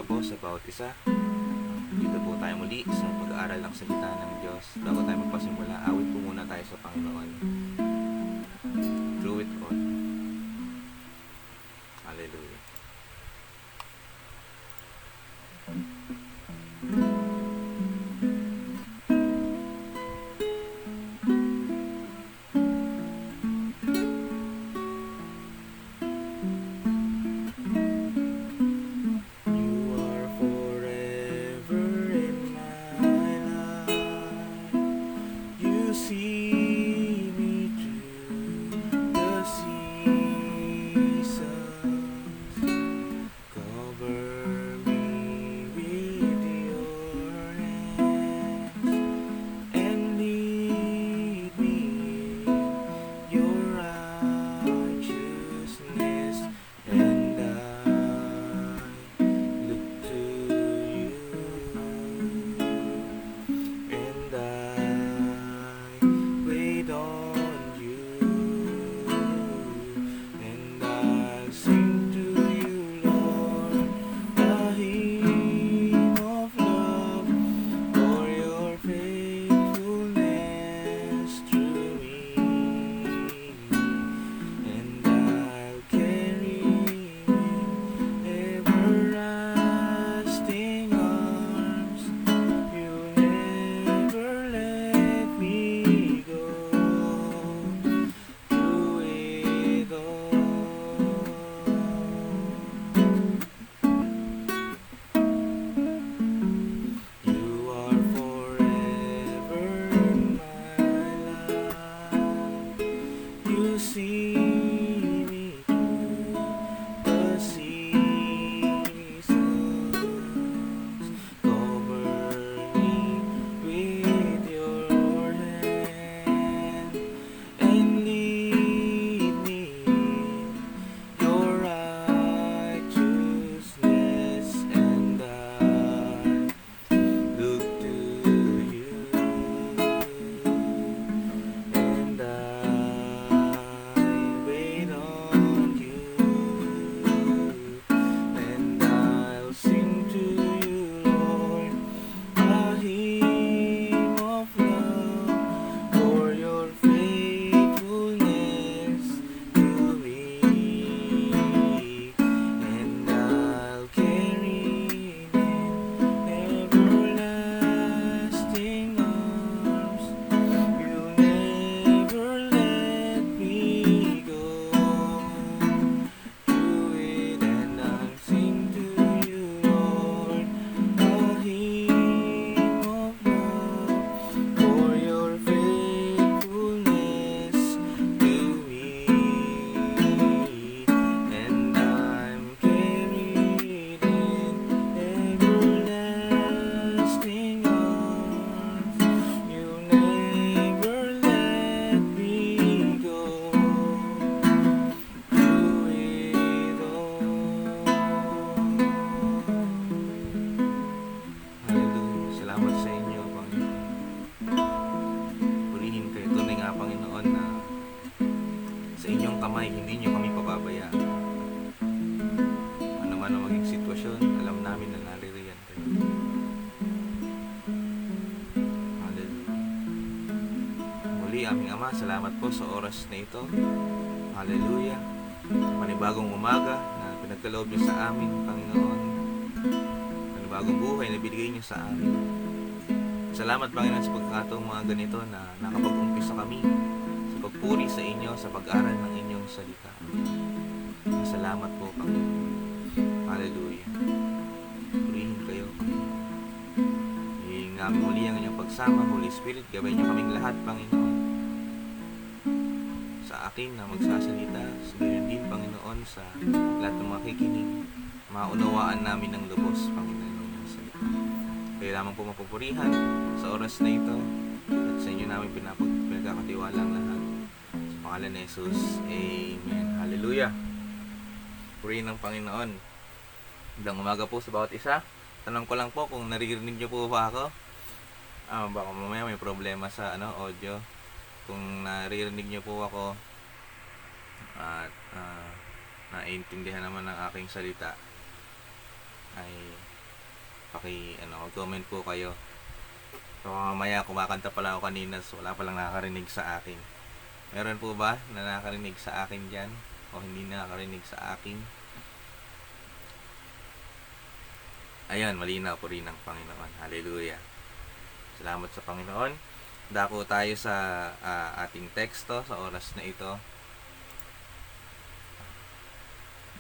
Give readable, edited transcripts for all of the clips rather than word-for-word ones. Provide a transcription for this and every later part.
po sa bawat isa. Dito po tayo muli sa pag-aaral ng salita ng Diyos. Bago tayo magpasimula, awit po muna tayo sa Panginoon. Through it all. Hallelujah. Hindi nyo kami pababayaan. Ano man ang maging sitwasyon, alam namin na naririyan kayo. Hallelujah. Muli aming Ama, salamat po sa oras na ito. Hallelujah. Panibagong umaga na pinagkaloob nyo sa amin, Panginoon. Panibagong buhay na binigay nyo sa amin. Salamat, Panginoon, sa pagkakataong mga ganito na nakapag-umpisa kami sa pagpuri sa inyo, sa pag-aral ng inyong salita. Salamat po, Panginoon. Hallelujah. Purihin kayo, Panginoon. Hingin namin muli ang inyong pagsama, Holy Spirit, gabayin nyo kaming lahat, Panginoon. Sa akin na magsasalita, sabihin din, Panginoon, sa lahat ng mga kikinig, maunawaan namin ng lubos, Panginoon, ng salita. Kaya lamang po mapupurihan sa oras na ito at sa inyo namin pinagkakatiwala ang lahat. Sa pangalan ni Jesus, Amen. Hallelujah. Purihin ng Panginoon. Magandang umaga po sa bawat isa. Tanong ko lang po kung naririnig niyo po ba ako. Baka mamaya may problema sa audio. Kung naririnig niyo po ako at naiintindihan naman ng aking salita, ay Comment po kayo. So, mamaya kumakanta pala ako kanina, so wala palang nakakarinig sa akin. Meron po ba na nakakarinig sa akin dyan? O hindi nakakarinig sa akin? Ayun, malinaw po rin ang Panginoon. Hallelujah. Salamat sa Panginoon. Dako tayo sa ating teksto sa oras na ito.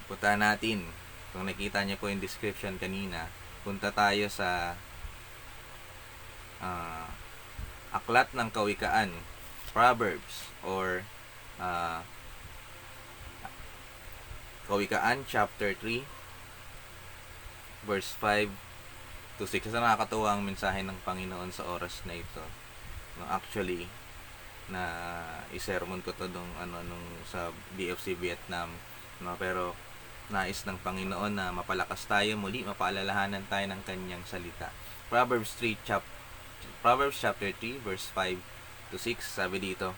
Punta natin. Kung nakita niyo po yung description kanina, punta tayo sa Aklat ng Kawikaan, Proverbs, or Kawikaan chapter 3 verse 5 to 6. Kasi nakakatuwa ang mensahe ng Panginoon sa oras na ito. No, actually, na isermon ko to nung sa BFC Vietnam, no, pero nais ng Panginoon na mapalakas tayo muli, mapaalalahanan tayo ng kanyang salita. Proverbs chapter 3 verse 5 to 6, sabi dito,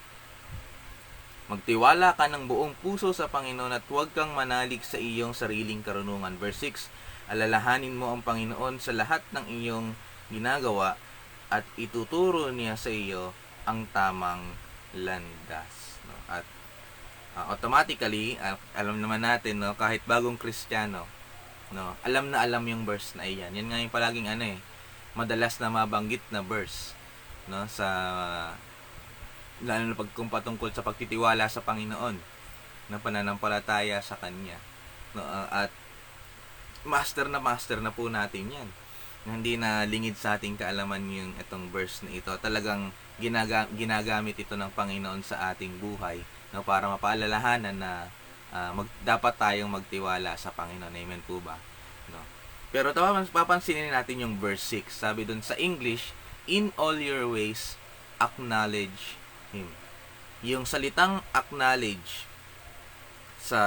magtiwala ka ng buong puso sa Panginoon at huwag kang manalig sa iyong sariling karunungan. Verse 6, alalahanin mo ang Panginoon sa lahat ng iyong ginagawa at ituturo niya sa iyo ang tamang landas. No? At automatically, alam naman natin, no, kahit bagong Kristiyano, no, alam na alam yung verse na iyan. Yan nga yung palaging madalas na mabanggit na verse, no, sa lalo na patungkol sa pagtitiwala sa Panginoon, na pananampalataya sa Kanya, no, at master na po natin yan. Hindi na lingid sa ating kaalaman yung itong verse na ito. Talagang ginagamit ito ng Panginoon sa ating buhay, no, para mapaalalahanan na dapat tayong magtiwala sa Panginoon. Amen po ba? No? Pero papansinin natin yung verse 6. Sabi dun sa English, in all your ways, acknowledge Him. Yung salitang acknowledge sa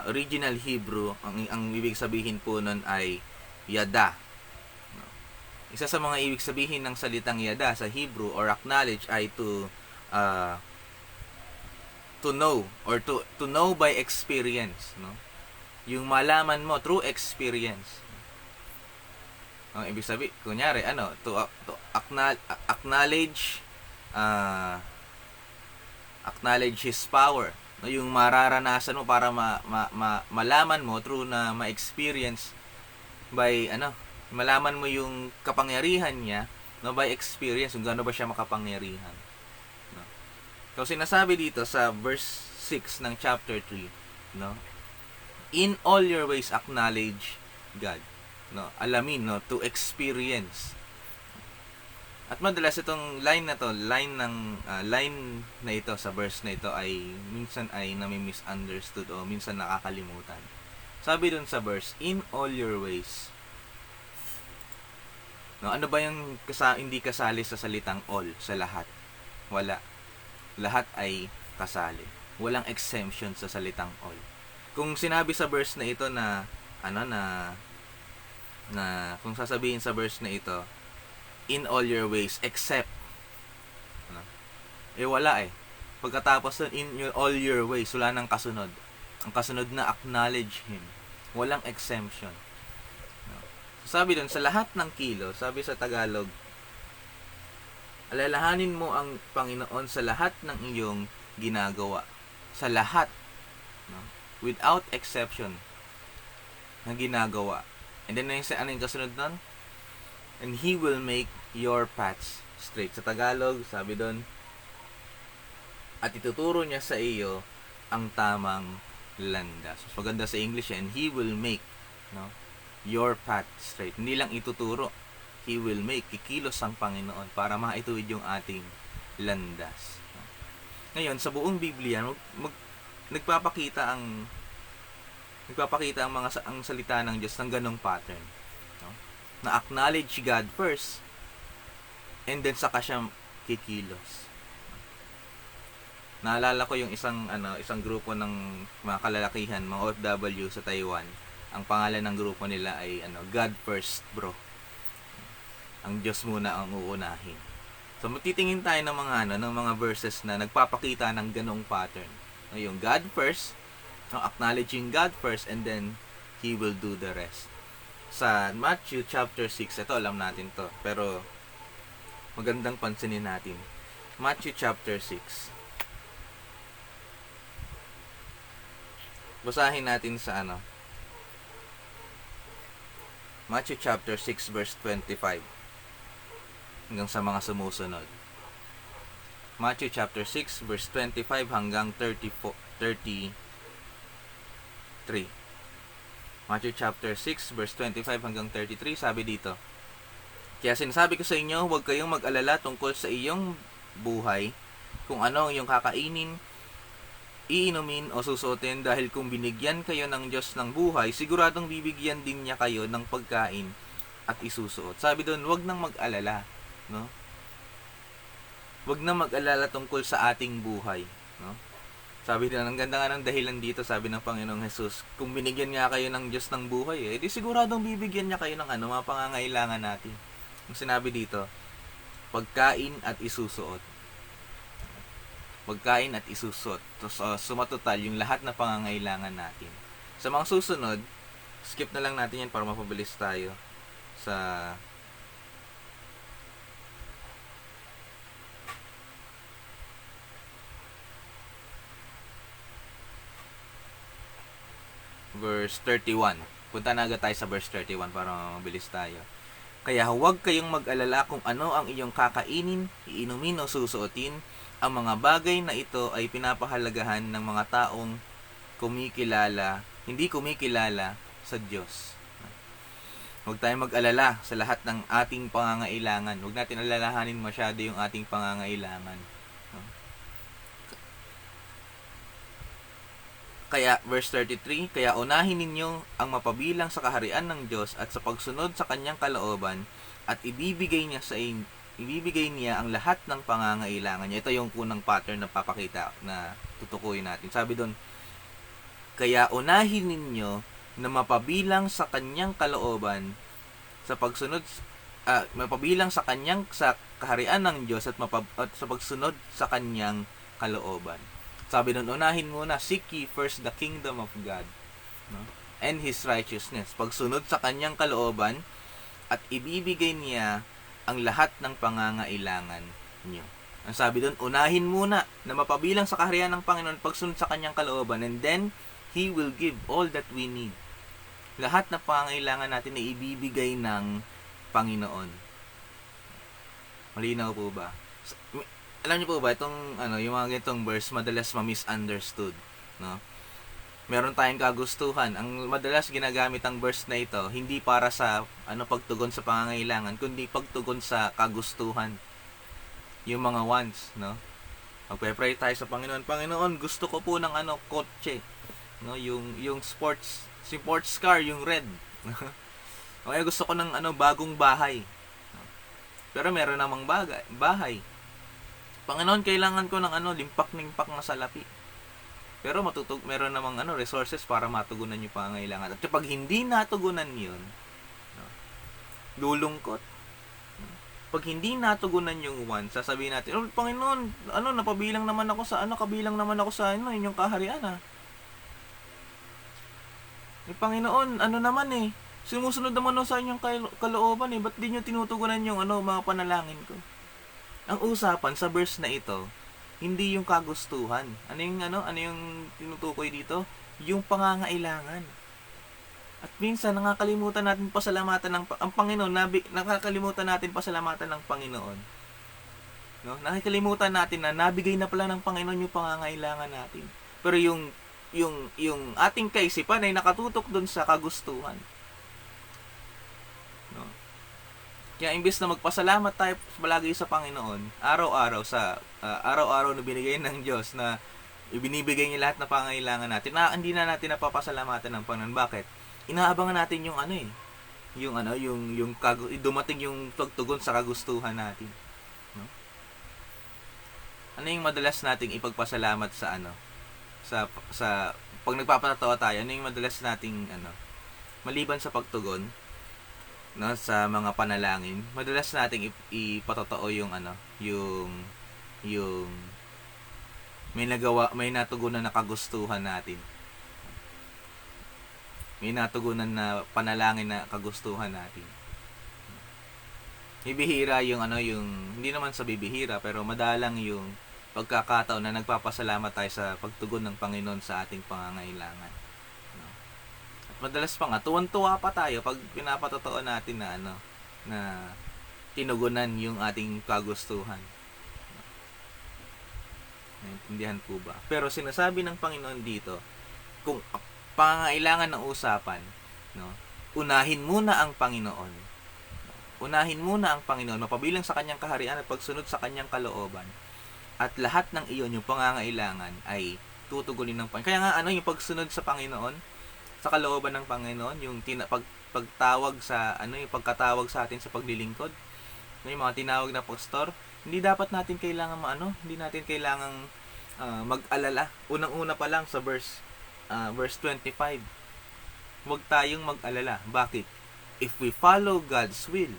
original Hebrew, ang ibig sabihin po nun ay yada. Isa sa mga ibig sabihin ng salitang yada sa Hebrew or acknowledge ay to know or to know by experience, no? Yung malaman mo through experience. Ang ibig sabihin, kunyari to acknowledge His power, no? Yung mararanasan mo para malaman mo through na ma-experience by malaman mo yung kapangyarihan niya, no, by experience, kung gaano ba siya makapangyarihan, no? So sinasabi dito sa verse 6 ng chapter 3, no, in all your ways acknowledge God, no, alamin, no, to experience. At madalas itong line na ito sa verse na ito ay minsan ay nami-misunderstood o minsan nakakalimutan. Sabi dun sa verse, in all your ways, no, ano ba yung hindi kasali sa salitang all? Sa lahat? Wala. Lahat ay kasali. Walang exemption sa salitang all. Kung sinabi sa verse na ito na kung sasabihin sa verse na ito, in all your ways except, wala Pagkatapos nun, in all your ways, wala nang kasunod. Ang kasunod na acknowledge Him. Walang exemption. Sabi dun, sa lahat ng kilo, sabi sa Tagalog, alalahanin mo ang Panginoon sa lahat ng iyong ginagawa. Sa lahat, no? Without exception na ginagawa. And then, ano yung kasunod nun? And He will make your paths straight. Sa Tagalog, sabi dun, at ituturo niya sa iyo ang tamang landas. So, maganda sa English, and He will make, no, your path straight. Hindi lang ituturo, He will make, kikilos ang Panginoon para maituwid yung ating landas. Ngayon, sa buong Biblia, nagpapakita ang ang salita ng Diyos ng ganong pattern, no? Na acknowledge God first, and then saka siya kikilos. Naalala ko yung isang grupo ng mga kalalakihan, mga OFW sa Taiwan. Ang pangalan ng grupo nila ay God First Bro. Ang Diyos muna ang uunahin. So magtitingin tayo ng mga verses na nagpapakita ng ganong pattern. Yung God first, acknowledging God first, and then He will do the rest. Sa Matthew chapter 6, ito alam natin to, pero magandang pansinin natin. Matthew chapter 6. Basahin natin sa Matthew chapter 6 verse 25 hanggang sa mga sumusunod. Matthew chapter 6 verse 25 hanggang 33. Matthew chapter 6 verse 25 hanggang 33, sabi dito, kaya sinasabi ko sa inyo, huwag kayong mag-alala tungkol sa iyong buhay, kung ano ang iyong kakainin, iinumin o susuotin, dahil kung binigyan kayo ng Diyos ng buhay, siguradong bibigyan din niya kayo ng pagkain at isusuot. Sabi doon, huwag nang mag-alala, no? Huwag nang mag-alala tungkol sa ating buhay, no? Sabi doon, ang ganda nga ng dahilan dito, sabi ng Panginoong Jesus, kung binigyan nga kayo ng Diyos ng buhay, di siguradong bibigyan niya kayo ng mga pangangailangan natin. Ang sinabi dito, pagkain at isusuot. Pagkain at isusuot. Sumatotal yung lahat na pangangailangan natin. Sa mga susunod, skip na lang natin yan para mapabilis tayo sa verse 31. Punta na agad tayo sa verse 31 para mabilis tayo. Kaya huwag kayong mag-alala kung ano ang iyong kakainin, iinumin o susuotin. Ang mga bagay na ito ay pinapahalagahan ng mga taong hindi kumikilala sa Diyos. Huwag tayong mag-alala sa lahat ng ating pangangailangan. Huwag natin alalahanin masyado yung ating pangangailangan. Kaya, verse 33, kaya unahin ninyo ang mapabilang sa kaharian ng Diyos at sa pagsunod sa kanyang kalooban, at ibibigay niya ang lahat ng pangangailangan niya. Ito yung unang pattern na papakita na tutukuyin natin. Sabi doon, kaya unahin ninyo na mapabilang sa kanyang kalooban, sa pagsunod, mapabilang sa kaharian ng Diyos at sa pagsunod sa kanyang kalooban. Sabi doon, unahin muna, seek ye first the kingdom of God, no? And His righteousness. Pagsunod sa kanyang kalooban, at ibibigay niya ang lahat ng pangangailangan niyo. Ang sabi doon, unahin muna na mapabilang sa kaharian ng Panginoon, pagsunod sa kanyang kalooban, and then He will give all that we need. Lahat ng pangangailangan natin ay ibibigay ng Panginoon. Malinaw po ba? Alam niyo po ba, itong, yung mga ganitong verse, madalas ma-misunderstood, no? Meron tayong kagustuhan. Ang madalas ginagamit ang verse na ito, hindi para sa pagtugon sa pangangailangan, kundi pagtugon sa kagustuhan. Yung mga wants, no? Magpe-pray tayo sa Panginoon. Panginoon, gusto ko po ng kotse, no? Yung sports car, yung red. Okay, gusto ko ng bagong bahay. Pero meron namang bahay. Panginoon, kailangan ko ng limpak-limpak na salapi. Pero meron namang resources para matugunan yung pangangailangan. At kapag hindi natugunan yun, lulungkot. Pag hindi natugunan yung one, sasabihin natin, oh, Panginoon, napabilang naman ako sa kabilang naman ako sa inyong kaharian, Panginoon, sumusunod naman ako sa inyong kalooban, ba't di nyo tinutugunan yung mga panalangin ko? Ang usapan sa verse na ito, hindi yung kagustuhan. Ano yung tinutukoy dito? Yung pangangailangan. At minsan nakakalimutan natin pasalamatan ang Panginoon, nakakalimutan natin pasalamatan ng Panginoon. No? Nakakalimutan natin na nabigay na pala ng Panginoon yung pangangailangan natin. Pero yung ating kaisipan ay nakatutok doon sa kagustuhan. No? Kaya imbes na magpasalamat tayo palagi sa Panginoon, araw-araw na binigay ng Diyos, na ibinibigay niya lahat na pangangailangan natin, hindi na natin napapasalamatan ng Panginoon. Bakit? Inaabangan natin yung dumating yung pagtugon sa kagustuhan natin. No? Ano yung madalas nating ipagpasalamat sa pag nagpapatawa tayo, ano yung madalas nating maliban sa pagtugon, no, sa mga panalangin, madalas nating ipatotoo yung may natugunan na kagustuhan natin. may natugunan na panalangin na kagustuhan natin. Bibihira yung hindi naman sa bibihira, pero madalang yung pagkakataon na nagpapasalamat tayo sa pagtugon ng Panginoon sa ating pangangailangan. At madalas pa nga, tuwan-tuwa pa tayo pag pinapatotoo natin na tinugunan yung ating kagustuhan. Naintindihan po ba? Pero sinasabi ng Panginoon dito, kung pangangailangan ng usapan, unahin muna ang Panginoon. Unahin muna ang Panginoon, mapabilang sa kanyang kaharian at pagsunod sa kanyang kalooban. At lahat ng iyon, yung pangangailangan, ay tutugunin ng Panginoon. Kaya nga, yung pagsunod sa Panginoon, sa kalooban ng Panginoon, yung pagtawag sa, yung pagkatawag sa atin sa paglilingkod, yung mga tinawag na pastor, hindi dapat natin kailangan hindi natin kailangang mag-alala. Unang-una pa lang sa verse 25, huwag tayong mag-alala. Bakit? If we follow God's will,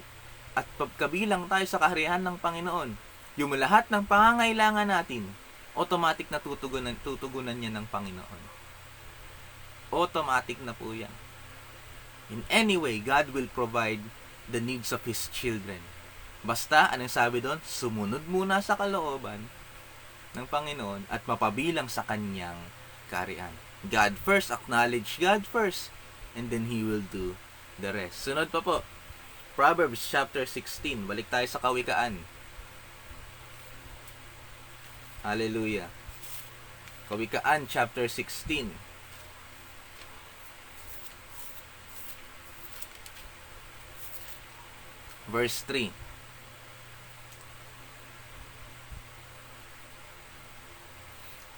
at pagkabilang tayo sa kaharian ng Panginoon, yung lahat ng pangangailangan natin, automatic na tutugunan niya ng Panginoon. Automatic na po yan. In any way, God will provide the needs of His children. Basta, anong sabi doon? Sumunod muna sa kalooban ng Panginoon at mapabilang sa kanyang kaharian. God first, acknowledge God first, and then He will do the rest. Sunod pa po, Proverbs chapter 16. Balik tayo sa Kawikaan. Hallelujah. Kawikaan chapter 16. Verse 3.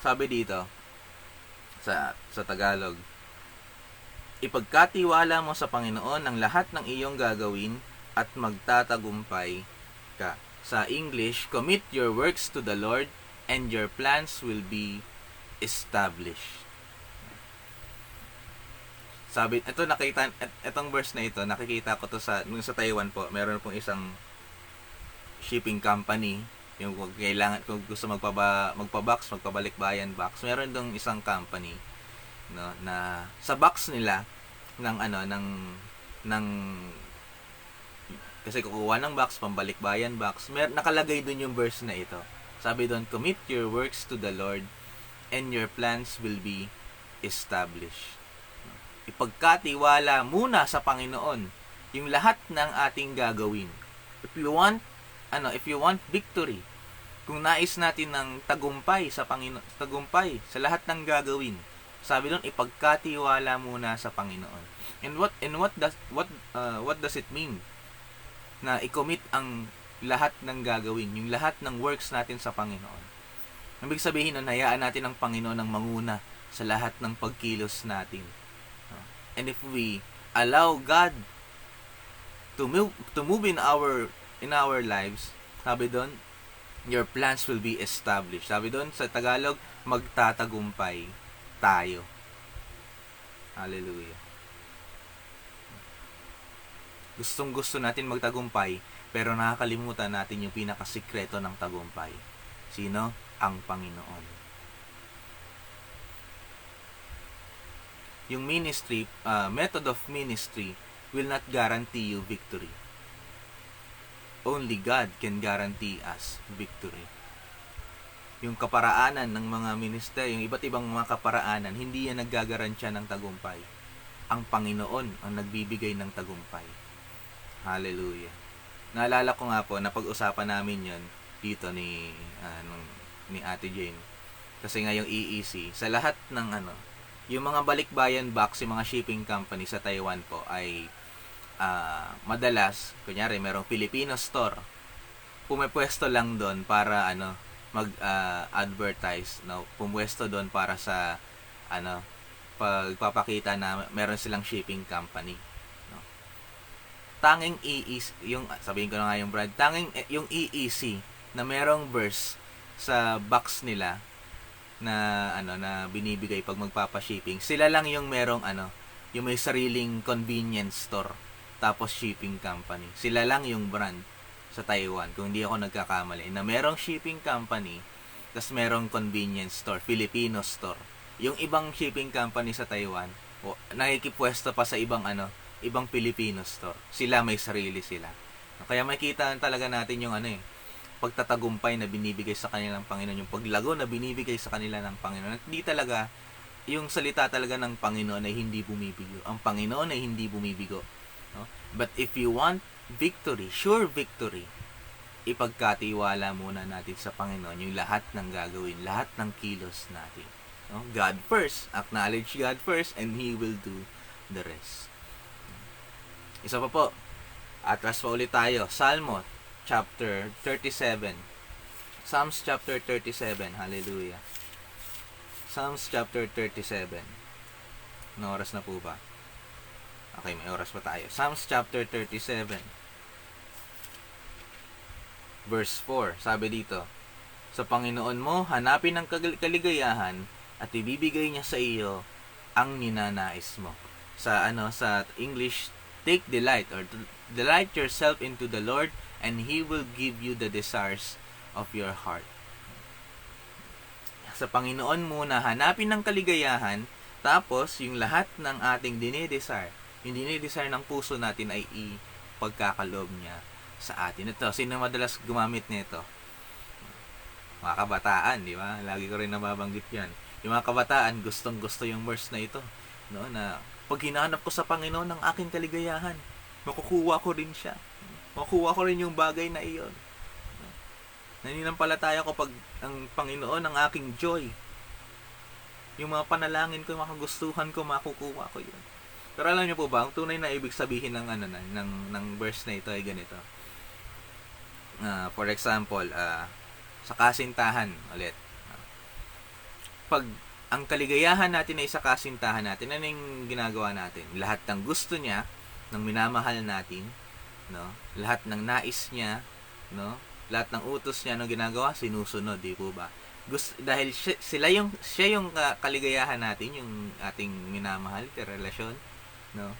Sabi dito sa Tagalog, ipagkatiwala mo sa Panginoon ang lahat ng iyong gagawin at magtatagumpay ka. Sa English, commit your works to the Lord and your plans will be established. Sabi, itong verse na ito, nakikita ko to sa Taiwan po. Meron pong isang shipping company, yung kung gusto magpa-box, magpabalik-bayan box. Meron dong isang company na sa box nila kasi kukuha ng box, pambalik-bayan box, nakalagay dun yung verse na ito. Sabi doon, commit your works to the Lord and your plans will be established. Ipagkatiwala muna sa Panginoon yung lahat ng ating gagawin. If you want victory, kung nais natin ng tagumpay sa Panginoon, tagumpay sa lahat ng gagawin, sabi doon, ipagkatiwala muna sa Panginoon. And what does it mean na i-commit ang lahat ng gagawin, yung lahat ng works natin sa Panginoon? Ang ibig sabihin nun, hayaan natin ang Panginoon ang manguna sa lahat ng pagkilos natin. And if we allow God to move in our lives, sabi doon, your plans will be established. Sabi doon sa Tagalog, magtatagumpay tayo. Hallelujah. Gustong-gusto natin magtagumpay, pero nakakalimutan natin yung pinakasikreto ng tagumpay. Sino? Ang Panginoon. Yung ministry, method of ministry will not guarantee you victory. Only God can guarantee us victory. Yung kaparaanan ng mga minister, yung iba't ibang mga kaparaanan, hindi yan naggagarantiya ng tagumpay. Ang Panginoon ang nagbibigay ng tagumpay. Hallelujah. Naalala ko nga po, napag-usapan namin yon dito ni Ate Jane. Kasi nga yung EEC, sa lahat ng yung mga balikbayan box, yung mga shipping company sa Taiwan po ay madalas, kunyari merong Filipino store, pumepwesto lang doon para mag-advertise, pumwesto doon para sa pagpapakita na meron silang shipping company. Tanging EEC, sabihin ko na nga yung brand, tanging yung EEC na merong verse sa box nila na binibigay pag magpapa-shipping. Sila lang yung merong yung may sariling convenience store tapos shipping company. Sila lang yung brand sa Taiwan, kung hindi ako nagkakamali, na merong shipping company tapos merong convenience store, Filipino store. Yung ibang shipping company sa Taiwan, nakikipwesto pa sa ibang Filipino store. Sila may sarili sila. Kaya makita talaga natin yung pagtatagumpay na binibigay sa kanilang Panginoon, yung paglago na binibigay sa kanila ng Panginoon. At hindi talaga, yung salita talaga ng Panginoon ay hindi bumibigo. Ang Panginoon ay hindi bumibigo. No? But if you want victory, sure victory, ipagkatiwala muna natin sa Panginoon yung lahat ng gagawin, lahat ng kilos natin. No? God first, acknowledge God first, and He will do the rest. Isa pa po, atras pa ulit tayo, Salmo chapter 37. Psalms chapter 37. Hallelujah. Psalms chapter 37. Ano oras na po ba? Okay, may oras pa tayo. Psalms chapter 37. Verse 4. Sabi dito, sa Panginoon mo, hanapin ang kaligayahan at ibibigay niya sa iyo ang ninanais mo. Sa English, take delight or delight yourself into the Lord and He will give you the desires of your heart. Sa Panginoon muna, hanapin ng kaligayahan, tapos yung lahat ng ating dinidesire, yung dinidesire ng puso natin ay ipagkakaloob niya sa atin. Ito, sino madalas gumamit nito? Mga kabataan, di ba? Lagi ko rin nababanggit yan. Yung mga kabataan, gustong-gusto yung verse na ito. No? Na pag hinahanap ko sa Panginoon ng aking kaligayahan, makukuha ko rin siya. Makukuha ko rin yung bagay na iyon. Naninampalataya ko pag ang Panginoon ang aking joy. Yung mga panalangin ko, yung mga kagustuhan ko, makukuha ko yun. Pero alam niyo po ba, ang tunay na ibig sabihin ng verse na ito ay ganito. For example, sa kasintahan ulit. Pag ang kaligayahan natin ay sa kasintahan natin, ano yung ginagawa natin? Lahat ng gusto niya, ng minamahal natin, no? Lahat ng nais niya, no? Lahat ng utos niya, ano ginagawa? Sinusunod, di po ba? Dahil siya yung kaligayahan natin, yung ating minamahal, relasyon, no?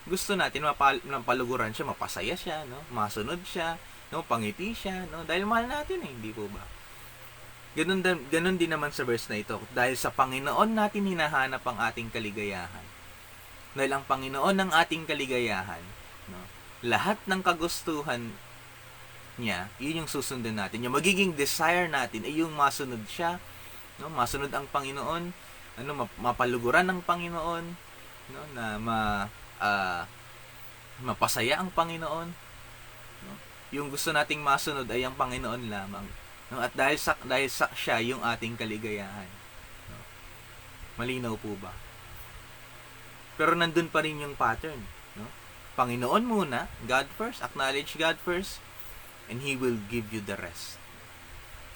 Gusto natin mapaluguran siya, mapasaya siya, no? Masunod siya, no? Pangiti siya, no? Dahil mahal natin hindi po ba? Ganun din naman sa verse na ito. Dahil sa Panginoon natin hinahanap ang ating kaligayahan. Dahil ang Panginoon ng ating kaligayahan, no? Lahat ng kagustuhan niya, yun yung susundan natin. Yung magiging desire natin ay yung masunod siya, no? Masunod ang Panginoon, mapaluguran ng Panginoon, no? Na mapasaya ang Panginoon, no? Yung gusto nating masunod ay ang Panginoon lamang, no? At dahil sa siya yung ating kaligayahan, no? Malinaw po ba? Pero nandun pa rin yung pattern, no? Panginoon muna, God first, acknowledge God first, and He will give you the rest.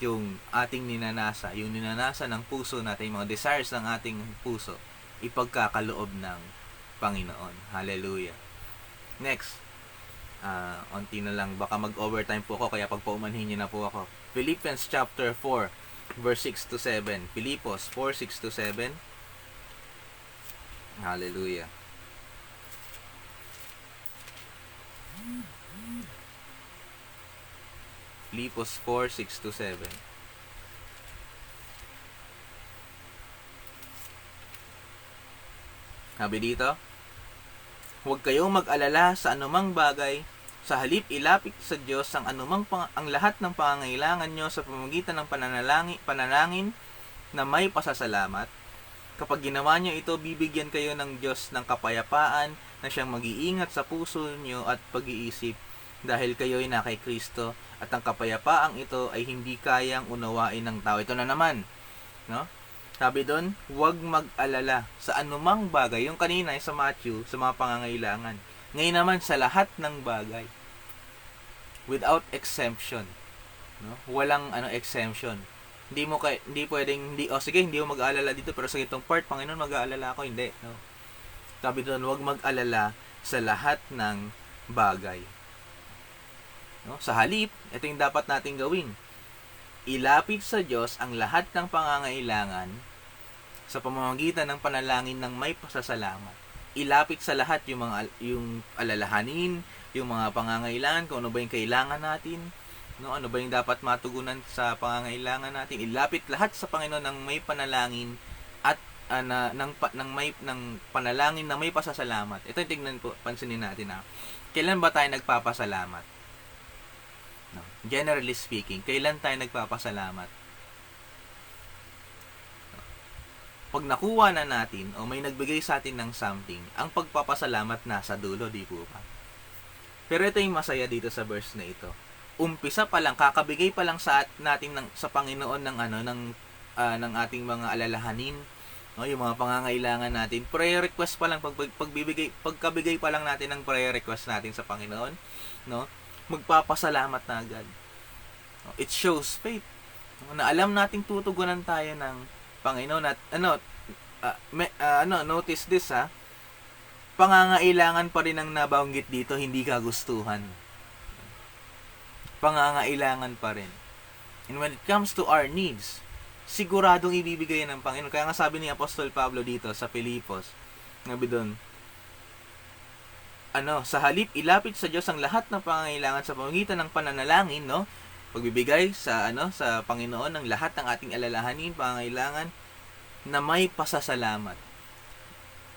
Yung ating ninanasa, yung ninanasa ng puso natin, yung mga desires ng ating puso, ipagkakaloob ng Panginoon. Hallelujah. Next, onti na lang, baka mag-overtime po ako, kaya pagpaumanhin niyo na po ako. Philippians chapter 4, verse 6 to 7. Filipos 4, 6 to 7. Hallelujah. Filipos 4, 6 to 7. Sabi dito, huwag kayong mag-alala sa anumang bagay, sa halip ilapit sa Diyos ang lahat ng pangangailangan nyo sa pamamagitan ng panalangin na may pasasalamat. Kapag ginawa nyo ito, bibigyan kayo ng Diyos ng kapayapaan na siyang mag-iingat sa puso nyo at pag-iisip dahil kayo'y na kay Kristo at ang kapayapaang ito ay hindi kayang unawain ng tao. Ito na naman, no? Sabi doon, huwag mag-alala sa anumang bagay. Yung kanina sa Matthew, sa mga pangangailangan. Ngayon naman sa lahat ng bagay. Without exemption. No? Walang exemption. Hindi pwedeng, sige, hindi mo mag-aalala dito, pero sa itong part, Panginoon, mag-aalala ako. Hindi. No? Sabi doon, huwag mag-alala sa lahat ng bagay. No? Sa halip, ito yung dapat nating gawin. Ilapit sa Diyos ang lahat ng pangangailangan sa pamamagitan ng panalangin ng may pasasalamat. Ilapit sa lahat yung alalahanin, yung mga pangangailangan, kung ano ba yung kailangan natin, no? Ano ba yung dapat matugunan sa pangangailangan natin. Ilapit lahat sa Panginoon ng may panalangin at ng panalangin na may pasasalamat. Ito yung tignan po, pansinin natin kailan ba tayo nagpapasalamat? No. Generally speaking, kailan tayo nagpapasalamat? No. Pag nakuha na natin o may nagbigay sa atin ng something, ang pagpapasalamat nasa dulo, di po ba? Pero ito yung masaya dito sa verse na ito. Umpisa pa lang, kakabigay pa lang sa natin sa Panginoon ng ating mga alalahanin, no, yung mga pangangailangan natin. Prayer request pa lang, pagkabigay pa lang natin ng prayer request natin sa Panginoon, no, magpapasalamat na agad. No, it shows faith. No, na alam nating tutugunan tayo ng Panginoon at notice this pangangailangan pa rin ang nabanggit dito, hindi kagustuhan. Pangangailangan pa rin. And when it comes to our needs, siguradong ibibigay ng Panginoon. Kaya nga sabi ni Apostol Pablo dito sa Filipos, sabi doon, sa halip ilapit sa Diyos ang lahat ng pangangailangan sa pamamagitan ng pananalangin, no? Pagbibigay sa Panginoon ng lahat ng ating alalahanin, pangangailangan na may pasasalamat.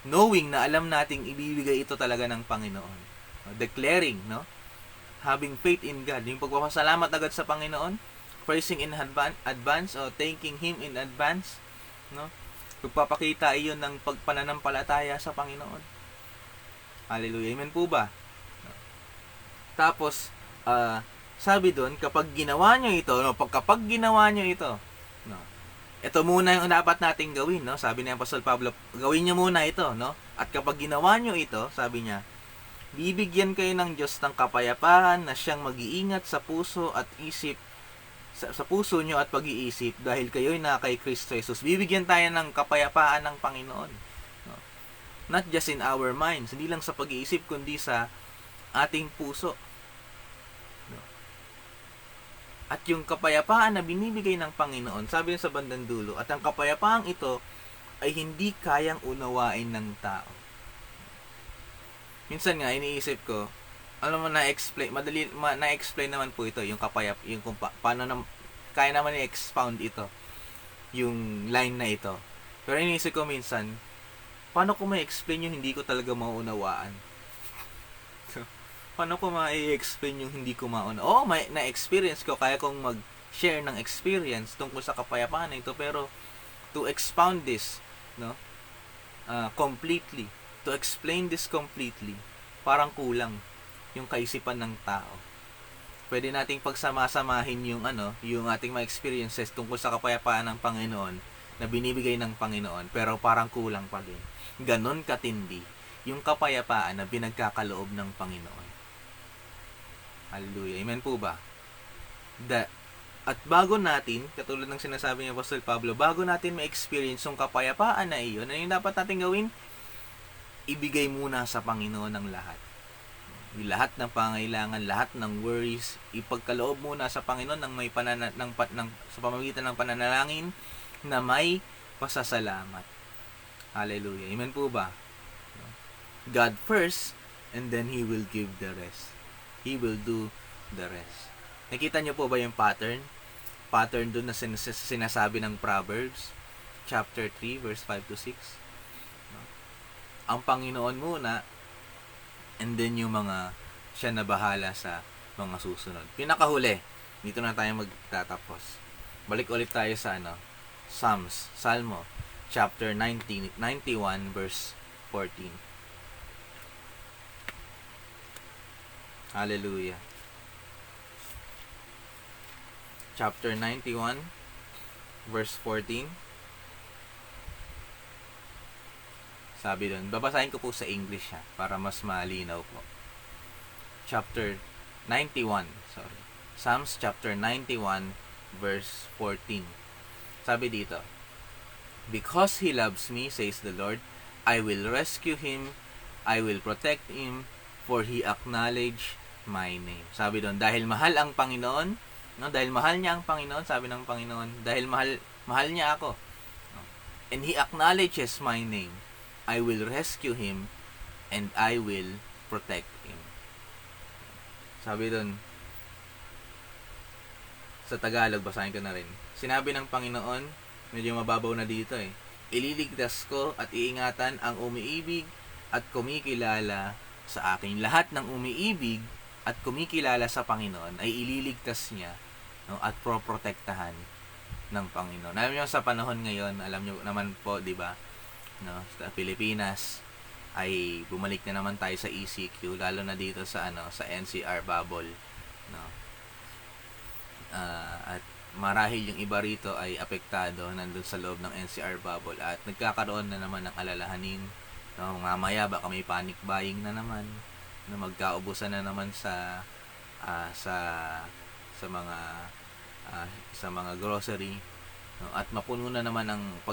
Knowing na alam nating ibibigay ito talaga ng Panginoon. Declaring, no? Having faith in God. Yung pagpapasalamat agad sa Panginoon, praising in advance o thanking Him in advance, no? Pagpapakita iyon ng pagpananampalataya sa Panginoon. Hallelujah. Amen po ba? No? Tapos, sabi doon, kapag ginawa nyo ito, no? Ito muna yung dapat nating gawin, no? Sabi ni Apostol Pablo, gawin nyo muna ito, no? At kapag ginawa nyo ito, sabi niya, bibigyan kayo ng Diyos ng kapayapaan na siyang mag-iingat sa puso at isip, sa puso nyo at pag-iisip dahil kayo'y na kay Kristo Jesus. Bibigyan tayo ng kapayapaan ng Panginoon. No? Not just in our minds, hindi lang sa pag-iisip, kundi sa ating puso. No? At yung kapayapaan na binibigay ng Panginoon, sabi sa bandang dulo, at ang kapayapaang ito ay hindi kayang unawain ng tao. Minsan nga, iniisip ko, alam mo, na-explain naman po ito, yung yung paano kaya naman i-expound ito, yung line na ito. Pero iniisip ko minsan, paano ko ma-explain yung hindi ko talaga mauunawaan? Paano ko ma-explain yung hindi ko maunawaan? na-experience ko, kaya kong mag-share ng experience tungkol sa kapayapaan na ito, pero to expound this, no, completely, to explain this completely, parang kulang yung kaisipan ng tao. Pwede nating pagsama-samahin yung ating mga experiences tungkol sa kapayapaan ng Panginoon na binibigay ng Panginoon, pero parang kulang pa din. Ganon katindi yung kapayapaan na pinagkakaloob ng Panginoon. Hallelujah. Amen po ba? At bago natin, katulad ng sinasabi ni Apostol Pablo, bago natin ma-experience yung kapayapaan na iyon, ano yung dapat natin gawin? Ibigay muna sa Panginoon ang lahat. Lahat ng pangailangan, lahat ng worries, ipagkaloob muna sa Panginoon sa pamamagitan ng pananalangin na may pasasalamat. Hallelujah. Amen po ba? God first, and then He will give the rest. He will do the rest. Nakita niyo po ba yung pattern? Pattern doon na sinasabi ng Proverbs, chapter 3, verse 5 to 6. Ang Panginoon muna, and then yung mga siya na bahala sa mga susunod. Pinakahuli, dito na tayo magtatapos. Balik ulit tayo sa Salmo, chapter 91, verse 14. Hallelujah. Chapter 91, verse 14. Sabi doon, babasahin ko po sa English para mas malinaw po. Psalms chapter 91, verse 14. Sabi dito, because He loves me, says the Lord, I will rescue him, I will protect him, for He acknowledged my name. Sabi doon, dahil mahal ang Panginoon, dahil mahal niya ang Panginoon, sabi ng Panginoon, dahil mahal niya ako, and He acknowledges my name, I will rescue him and I will protect him. Sabi doon, sa Tagalog, basahin ko na rin. Sinabi ng Panginoon, medyo mababaw na dito Ililigtas ko at iingatan ang umiibig at kumikilala sa akin. Lahat ng umiibig at kumikilala sa Panginoon ay ililigtas niya, no, at proprotektahan ng Panginoon. Alam niyo, sa panahon ngayon, alam niyo naman po, di ba, no, sa Pilipinas ay bumalik na naman tayo sa ECQ, lalo na dito sa sa NCR bubble, no. At marahil yung iba rito ay apektado nandun sa loob ng NCR bubble at nagkakaroon na naman ng alalahanin, no, mamaya baka may panic buying na naman, na magkaubusan na naman sa mga sa mga grocery, no, at mapuno na naman ng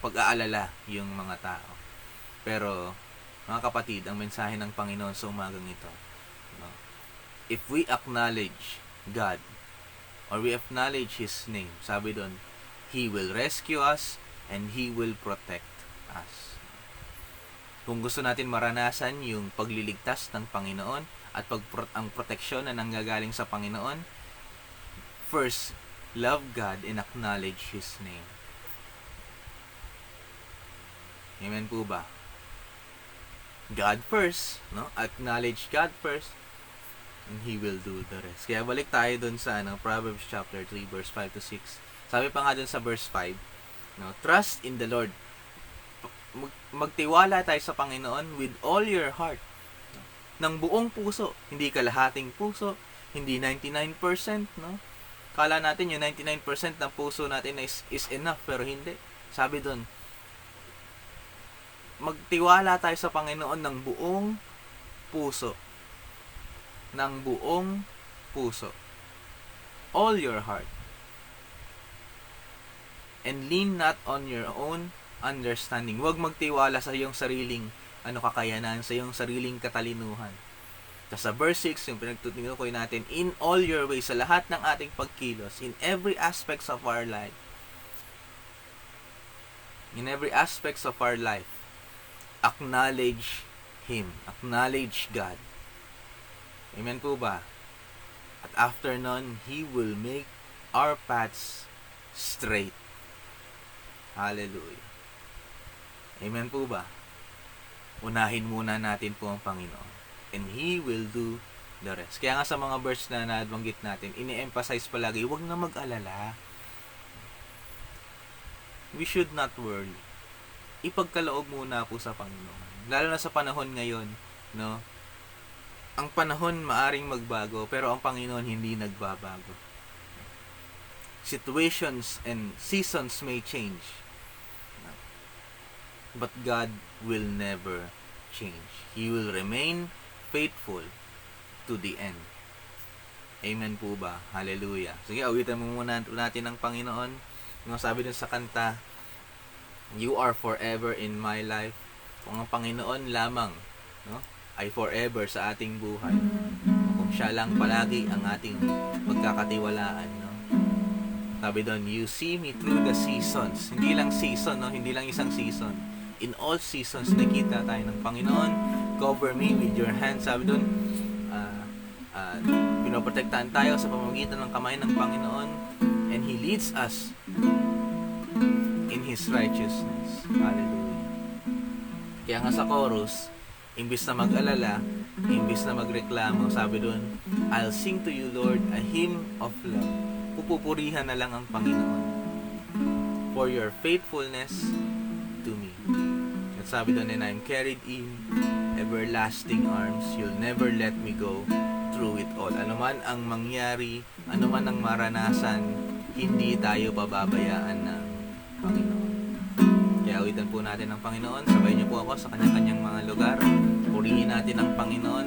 pag-aalala yung mga tao. Pero mga kapatid, ang mensahe ng Panginoon sa umagang ito, no, if we acknowledge God or we acknowledge His name, sabi doon, He will rescue us and He will protect us. Kung gusto natin maranasan yung pagliligtas ng Panginoon at ang proteksyon na nanggagaling sa Panginoon, first, love God and acknowledge His name. Amen po ba? God first, no? Acknowledge God first, and He will do the rest. Kaya balik tayo dun sa Proverbs chapter 3, verse 5 to 6. Sabi pa nga dun sa verse 5, no? Trust in the Lord. Magtiwala tayo sa Panginoon with all your heart, no? Ng buong puso, hindi kalahating puso, hindi 99%, no? Kala natin yung 99% ng puso natin is enough, pero hindi. Sabi dun, magtiwala tayo sa Panginoon ng buong puso. Ng buong puso. All your heart. And lean not on your own understanding. Huwag magtiwala sa iyong sariling kakayanan, sa iyong sariling katalinuhan. Sa verse 6, yung pinagtutukoy natin, in all your ways, sa lahat ng ating pagkilos, in every aspects of our life, acknowledge Him. Acknowledge God. Amen po ba? At after nun, He will make our paths straight. Hallelujah. Amen po ba? Unahin muna natin po ang Panginoon. And He will do the rest. Kaya nga sa mga verse na nabanggit natin, ini-emphasize palagi, huwag na mag-alala. We should not worry. Ipagkaloob muna po sa Panginoon. Lalo na sa panahon ngayon, no? Ang panahon maaring magbago, pero ang Panginoon hindi nagbabago. Situations and seasons may change, but God will never change. He will remain faithful to the end. Amen po ba? Hallelujah. Sige, awitan mo muna natin ang Panginoon. Yung sabi dun sa kanta, You are forever in my life. Kung ang Panginoon lamang, no, ay forever sa ating buhay. Kung Siya lang palagi ang ating pagkakatiwalaan, no. Sabi doon, You see me through the seasons. Hindi lang season, no, hindi lang isang season. In all seasons, nakita tayo ng Panginoon. Cover me with your hand. Sabi doon, pinoprotektahan tayo sa pamamagitan ng kamay ng Panginoon. And He leads us in His righteousness. Hallelujah. Kaya nga sa chorus, imbis na mag-alala, imbis na magreklamo, sabi doon, I'll sing to you, Lord, a hymn of love. Pupupurihan na lang ang Panginoon for your faithfulness to me. At sabi doon, and I'm carried in everlasting arms. You'll never let me go through it all. Ano man ang mangyari, ano man ang maranasan, hindi tayo pababayaan ng Panginoon. Kaya awitan po natin ang Panginoon. Sabay niyo po ako sa kanya-kanyang mga lugar. Purihin natin ang Panginoon.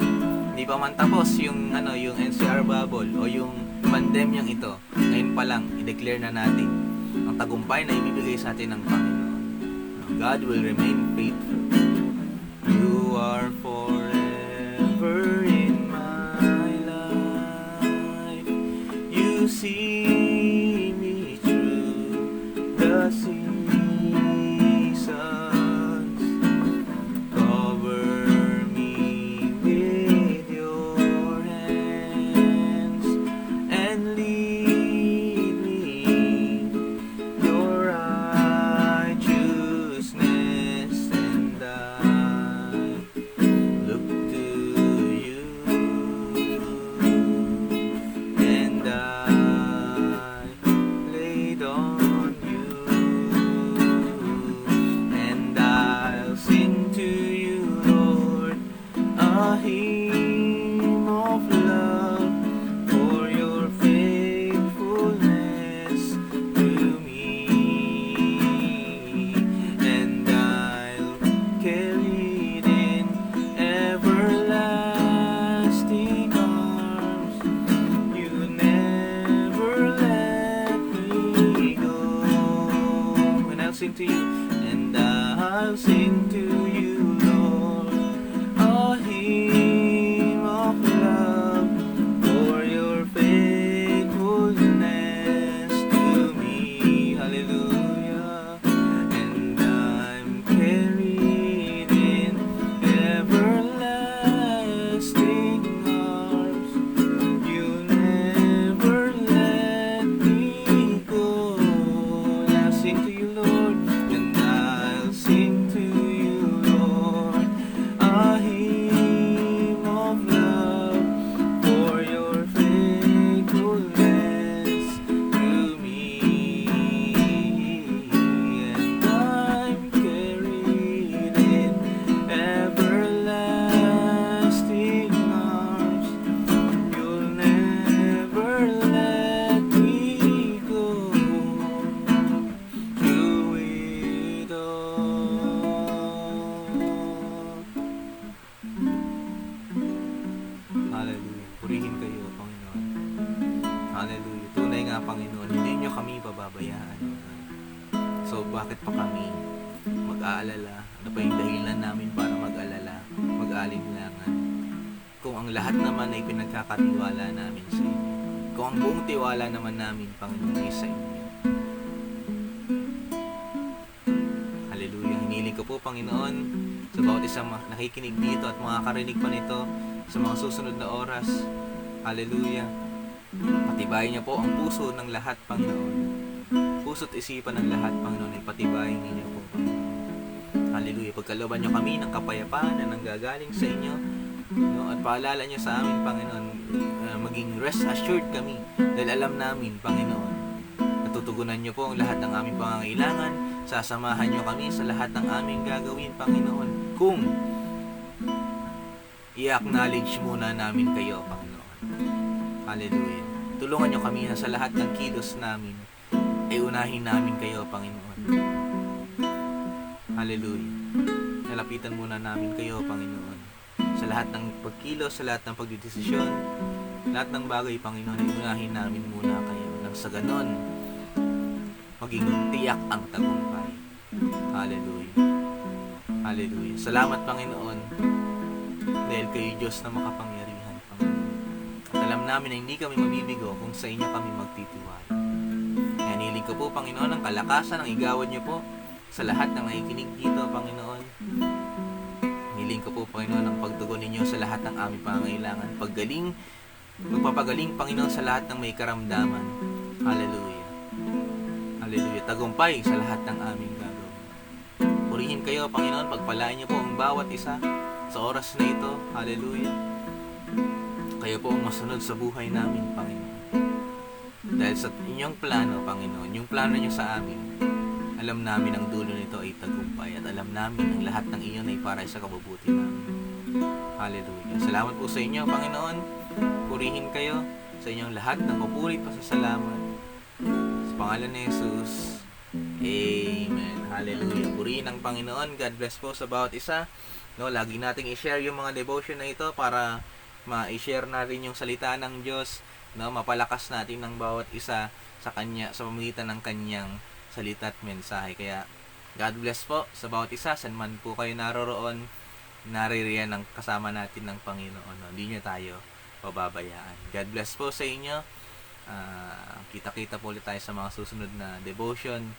Hindi pa man tapos yung NCR bubble o yung pandemyang ito. Ngayon pa lang, i-declare na natin ang tagumpay na ibibigay sa atin ng Panginoon. God will remain faithful. You are forever in my life. You see me through the seasons. Cover me with your hands and lead me your eyes. sing to you, and I'll sing to you, Lord, a hymn of love for your faithfulness to me. Hallelujah. And I'm carried in everlasting arms. You never let me go. I'll sing to you, Lord, and I'll sing to you, Lord, a hymn of love for your faithfulness to me. And I'm carried in everlasting arms. You'll never let me go. Through it all. Hallelujah. Purihin kayo, Panginoon. Hallelujah. Tunay nga, Panginoon, hindi nyo kami pababayaan. So, bakit pa kami mag-aalala? Ano pa yung dahilan namin para mag-alala, mag-alinlangan? Kung ang lahat naman ay pinagkakatiwala namin sa inyo. Kung ang buong tiwala naman namin, Panginoon, ay sa inyo. Hallelujah. Hiniling ko po, Panginoon, sa bawat isang nakikinig dito at makakarinig pa nito sa mga susunod na oras. Hallelujah. Patibayin niyo po ang puso ng lahat, Panginoon. Puso't isipan ng lahat, Panginoon, ay patibayin niyo po, Panginoon. Hallelujah. Pagkalooban niyo kami ng kapayapaan na nanggagaling sa inyo, no? At paalala niyo sa amin, Panginoon, maging rest assured kami dahil alam namin, Panginoon, natutugunan niyo po ang lahat ng aming pangangailangan. Sasamahan niyo kami sa lahat ng aming gagawin, Panginoon, kung i-acknowledge muna namin kayo, Panginoon. Hallelujah. Tulungan niyo kami na sa lahat ng kilos namin ay unahin namin kayo, Panginoon. Hallelujah. Nalapitan muna namin kayo, Panginoon. Sa lahat ng pagkilos, sa lahat ng pagdidesisyon, lahat ng bagay, Panginoon, ay unahin namin muna kayo. Nang sa ganon, maging tiyak ang tagumpay. Hallelujah. Hallelujah. Salamat, Panginoon, dahil kayo Diyos na makapangyarihan, Panginoon. At alam namin na hindi kami mabibigo kung sa inyo kami magtitiwala. Kaya nilig ko po, Panginoon, ang kalakasan, ang igawad niyo po sa lahat ng nakikinig dito, Panginoon. Niling ko po, Panginoon, ang pagtugon ninyo sa lahat ng aming pangangailangan. Magpapagaling, Panginoon, sa lahat ng may karamdaman. Hallelujah. Hallelujah. Tagumpay sa lahat ng aming gagawin. Purihin kayo, Panginoon. Pagpalain niyo po ang bawat isa sa oras na ito. Hallelujah. Kayo po ang masunod sa buhay namin, Panginoon. Dahil sa inyong plano, Panginoon, yung plano niyo sa amin, alam namin ang dulo nito ay tagumpay at alam namin ang lahat ng iyon ay para sa kabubuti namin. Hallelujah. Salamat po sa inyo, Panginoon. Purihin kayo sa inyong lahat ng papuri pa sa salamat. Sa pangalan ni Jesus. Amen. Hallelujah. Purihin ang Panginoon. God bless po sa bawat isa. No, lagi nating i-share yung mga devotion na ito para ma-share natin yung salita ng Diyos. No, mapalakas natin ng bawat isa sa kanya, sa pamamagitan ng kanyang salita at mensahe. Kaya God bless po sa bawat isa. Saan man po kayo naroroon, naririyan ang kasama natin ng Panginoon. No? Hindi niyo tayo pababayaan. God bless po sa inyo. Kita-kita po ulit tayo sa mga susunod na devotion,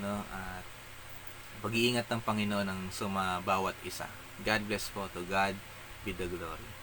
no? At pag-iingat ng Panginoon ang bawat isa. God bless po. To God be the glory.